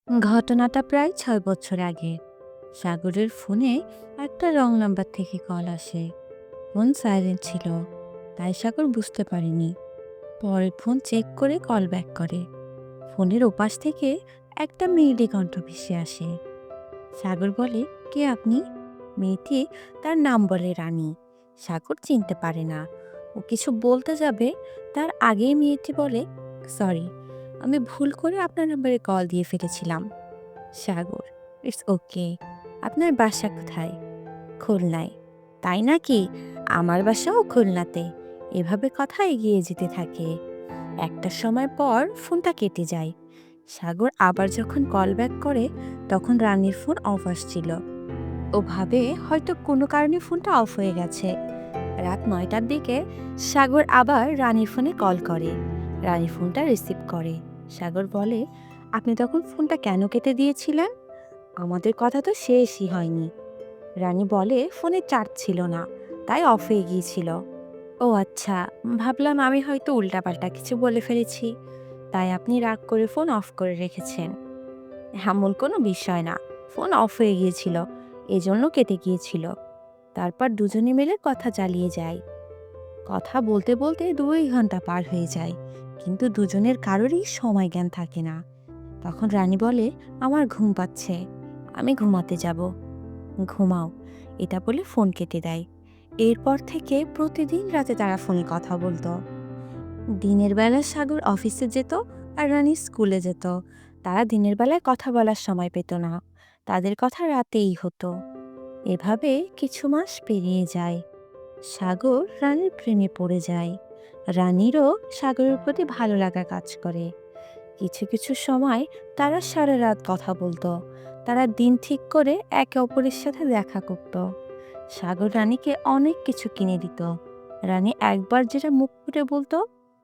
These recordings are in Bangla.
ঘটনাটা প্রায় ৬ বছর আগে। সাগরের ফোনে একটা রং নাম্বার থেকে কল আসে। ফোন সাইলেন্ট ছিল, তাই সাগর বুঝতে পারেনি। পরে ফোন চেক করে কল ব্যাক করে। ফোনের ওপাশ থেকে একটা মেয়েলি কণ্ঠ ভেসে আসে। সাগর বলে, কে আপনি? মেয়েটি তার নাম বলে রানী। সাগর চিনতে পারে না। ও কিছু বলতে যাবে, তার আগেই মেয়েটি বলে, সরি, আমি ভুল করে আপনার নাম্বারে কল দিয়ে ফেলেছিলাম। সাগর, ইটস ওকে। আপনার বাসা কোথায়? খুলনায়। তাই নাকি? আমার বাসাও খুলনাতে। এভাবে কথা এগিয়ে যেতে থাকে। একটা সময় পর ফোনটা কেটে যায়। সাগর আবার যখন কল ব্যাক করে, তখন রানীর ফোন অফ আসছিল। ও ভাবে হয়তো কোনো কারণে ফোনটা অফ হয়ে গেছে। রাত ৯টার দিকে সাগর আবার রানীর ফোনে কল করে। রানী ফোনটা রিসিভ করে। সাগর বলে, আপনি তখন ফোনটা কেন কেটে দিয়েছিলেন? আমাদের কথা তো শেষই হয়নি। রানী বলে, ফোনে চার্জ ছিল না, তাই অফ হয়ে গিয়েছিল। ও আচ্ছা, ভাবলাম আমি হয়তো উল্টাপাল্টা কিছু বলে ফেলেছি, তাই আপনি রাগ করে ফোন অফ করে রেখেছেন। এমন কোনো বিষয় না, ফোন অফ হয়ে গিয়েছিল, এজন্য কেটে গিয়েছিল। তারপর দুজনে মিলে কথা চালিয়ে যায়। কথা বলতে বলতে 2 ঘন্টা পার হয়ে যায়, কিন্তু দুজনের কারোরই সময় জ্ঞান থাকে না। তখন রানী বলে, আমার ঘুম পাচ্ছে, আমি ঘুমাতে যাব। ঘুমাও, এটা বলে ফোন কেটে দেয়। এরপর থেকে প্রতিদিন রাতে তারা ফোনে কথা বলতো। দিনের বেলা সাগর অফিসে যেত আর রানী স্কুলে যেত। তারা দিনের বেলায় কথা বলার সময় পেত না, তাদের কথা রাতেই হতো। এভাবে কিছু মাস পেরিয়ে যায়। সাগর রানীর প্রেমে পড়ে যায়। রানীরও সাগরের প্রতি ভালো লাগা কাজ করে। কিছু কিছু সময় তারা সারা রাত কথা বলতো। তারা দিন ঠিক করে একে অপরের সাথে দেখা করত। সাগর রানীকে অনেক কিছু কিনে দিত। রানী একবার যেটা মুখ ফুটে বলতো,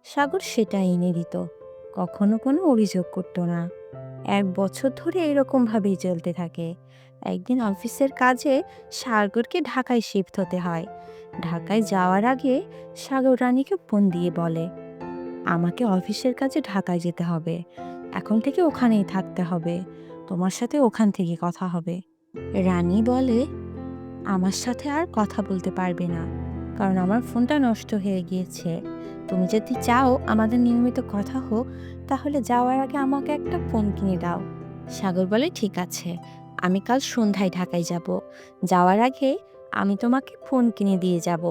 সাগর সেটা এনে দিত। কখনো কোনো অভিযোগ করতো না। 1 বছর ধরে এরকম ভাবেই চলতে থাকে। একদিন অফিসের কাজে সাগরকে ঢাকায় শিফট হতে হয়। ঢাকায় যাওয়ার আগে সাগর রানীকে ফোন দিয়ে বলে, আমাকে অফিসের কাজে ঢাকায় যেতে হবে, এখন থেকে ওখানেই থাকতে হবে, তোমার সাথে ওখান থেকে কথা হবে। রানী বলে, আমার সাথে আর কথা বলতে পারবে না, কারণ আমার ফোনটা নষ্ট হয়ে গিয়েছে। তুমি যদি চাও আমাদের নিয়মিত কথা হোক, তাহলে যাওয়ার আগে আমাকে একটা ফোন কিনে দাও। সাগর বলে, ঠিক আছে, আমি কাল সন্ধ্যায় ঢাকায় যাব। যাওয়ার আগে আমি তোমাকে ফোন কিনে দিয়ে যাব।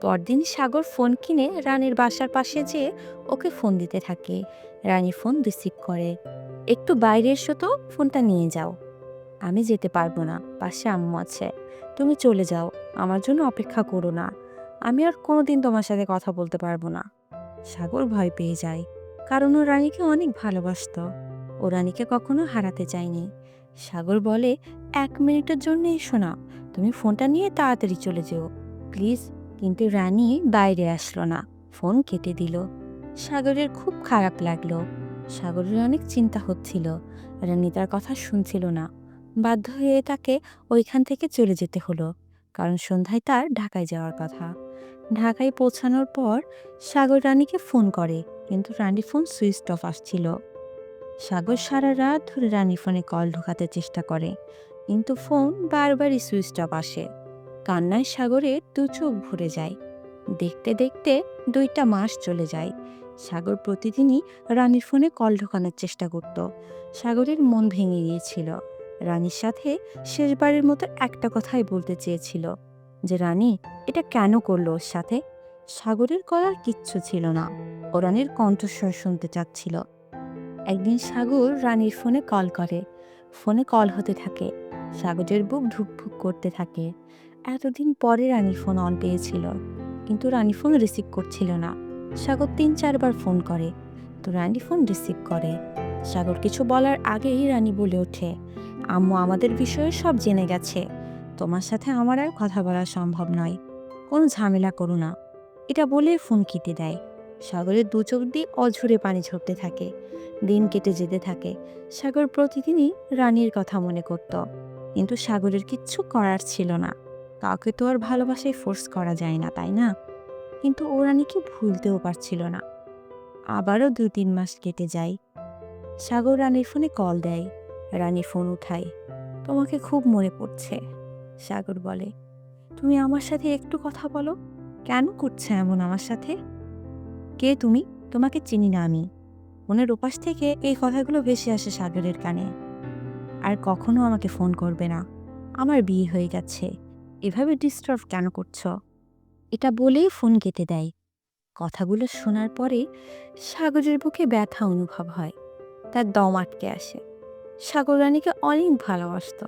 পরদিন সাগর ফোন কিনে রানীর বাসার পাশে যেয়ে ওকে ফোন দিতে থাকে। রানী ফোন রিসিভ করে। একটু বাইরে এসো তো, ফোনটা নিয়ে যাও। আমি যেতে পারবো না, পাশে আম্মু আছে, তুমি চলে যাও, আমার জন্য অপেক্ষা করো না, আমি আর কোনোদিন তোমার সাথে কথা বলতে পারবো না। সাগর ভয় পেয়ে যায়, কারণ ও রানীকে অনেক ভালোবাসতো। ও রানীকে কখনো হারাতে চায়নি। সাগর বলে, 1 মিনিটের জন্য এসো না, তুমি ফোনটা নিয়ে তাড়াতাড়ি চলে যেও প্লিজ। কিন্তু রানী বাইরে আসলো না, ফোন কেটে দিল। সাগরের খুব খারাপ লাগলো। সাগরের অনেক চিন্তা হচ্ছিল, রানী তার কথা শুনছিল না। বাধ্য হয়ে তাকে ওইখান থেকে চলে যেতে হলো, কারণ সন্ধ্যায় তার ঢাকায় যাওয়ার কথা। ঢাকায় পৌঁছানোর পর সাগর রানীকে ফোন করে, কিন্তু রানীর ফোন সুইচ অফ আসছিল। সাগর সারা রাত ধরে রানীর ফোনে কল ঢোকাতে চেষ্টা করে, কিন্তু ফোন বারবারই সুইচ অফ আসে। কান্নায় সাগরের 2 চোখ ভরে যায়। দেখতে দেখতে 2টা মাস চলে যায়। সাগর প্রতিদিনই রানীর ফোনে কল ঢোকানোর চেষ্টা করত। সাগরের মন ভেঙে গিয়েছিল। রানীর সাথে শেষবারের মতো একটা কথাই বলতে চেয়েছিল, যে রানী, এটা কেন করলো ওর সাথে? সাগরের করার কিচ্ছু ছিল না, ও রানীর কণ্ঠস্বর শুনতে চাচ্ছিল। একদিন সাগর রানীর ফোনে কল করে। ফোনে কল হতে থাকে। সাগরের বুক ধুকভুক করতে থাকে। এতদিন পরে রানীর ফোন অন পেয়েছিল, কিন্তু রানী ফোন রিসিভ করছিল না। সাগর 3-4 বার ফোন করে, তো রানী ফোন রিসিভ করে। সাগর কিছু বলার আগেই রানী বলে ওঠে, আম্মু আমাদের বিষয়ে সব জেনে গেছে, তোমার সাথে আমার আর কথা বলা সম্ভব নয়, কোনো ঝামেলা করো না। এটা বলে ফোন কেটে দেয়। সাগরের 2 চোখ দিয়ে অঝরে পানি ঝরতে থাকে। দিন কেটে যেতে থাকে। সাগর প্রতিদিনই রানীর কথা মনে করত, কিন্তু সাগরের কিচ্ছু করার ছিল না। কাউকে তো আর ভালোবাসায় ফোর্স করা যায় না, তাই না? কিন্তু ও রানীকে ভুলতেও পারছিল না। আবারও 2-3 মাস কেটে যায়। সাগর রানীর ফোনে কল দেয়। রানী ফোন উঠায়। তোমাকে খুব মনে পড়ছে। সাগর বলে, তুমি আমার সাথে একটু কথা বলো। কেন করছে এমন আমার সাথে? কে তুমি? তোমাকে চিনি না আমি। ফোনের ওপাশ থেকে এই কথাগুলো ভেসে আসে সাগরের কানে। আর কখনো আমাকে ফোন করবে না। আমার বিয়ে হয়ে গেছে। এভাবে ডিস্টার্ব কেন করছো? এটা বলেই ফোন কেটে দেয়। কথাগুলো শোনার পরে সাগরের বুকে ব্যথা অনুভব হয়। তার দম আটকে আসে। সাগর রানীকে অনেক ভালোবাসতো।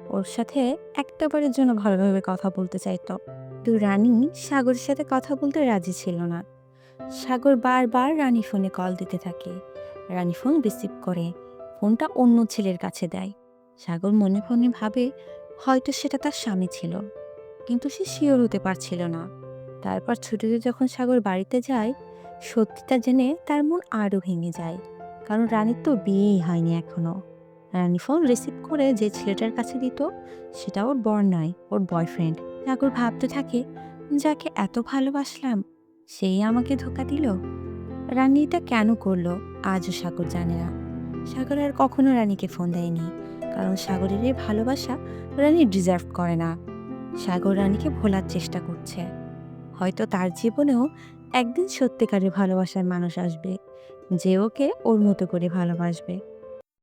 ওর সাথে একটাবারের জন্য ভালোভাবে কথা বলতে চাইতো। কিন্তু রানী সাগরের সাথে কথা বলতে রাজি ছিল না। সাগর বারবার রানী ফোনে কল দিতে থাকে। রানী ফোন রিসিভ করে, ফোনটা অন্য ছেলের কাছে দেয়। সাগর মনে মনে ভাবে হয়তো সেটা তার স্বামী ছিল, কিন্তু সে শিওর হতে পারছিল না। তারপর ছুটিতে যখন সাগর বাড়িতে যায়, সত্যিটা জেনে তার মন আরও ভেঙে যায়। কারণ রানীর তো বিয়েই হয়নি এখনো। রানী ফোন রিসিভ করে যে ছেলেটার কাছে দিত, সেটা ওর বর নয়, ওর বয়ফ্রেন্ড। সাগর ভাবতে থাকে, যাকে এত ভালোবাসলাম সেই আমাকে ধোঁকা দিল। রানী এটা কেন করলো আজও সাগর জানে না। সাগর আর কখনো রানীকে ফোন দেয়নি, কারণ সাগরের এই ভালোবাসা রানী ডিজার্ভ করে না। সাগর রানীকে ভোলার চেষ্টা করছে। হয়তো তার জীবনেও একদিন সত্যিকারের ভালোবাসার মানুষ আসবে, যে ওকে ওর মতো করে ভালোবাসবে।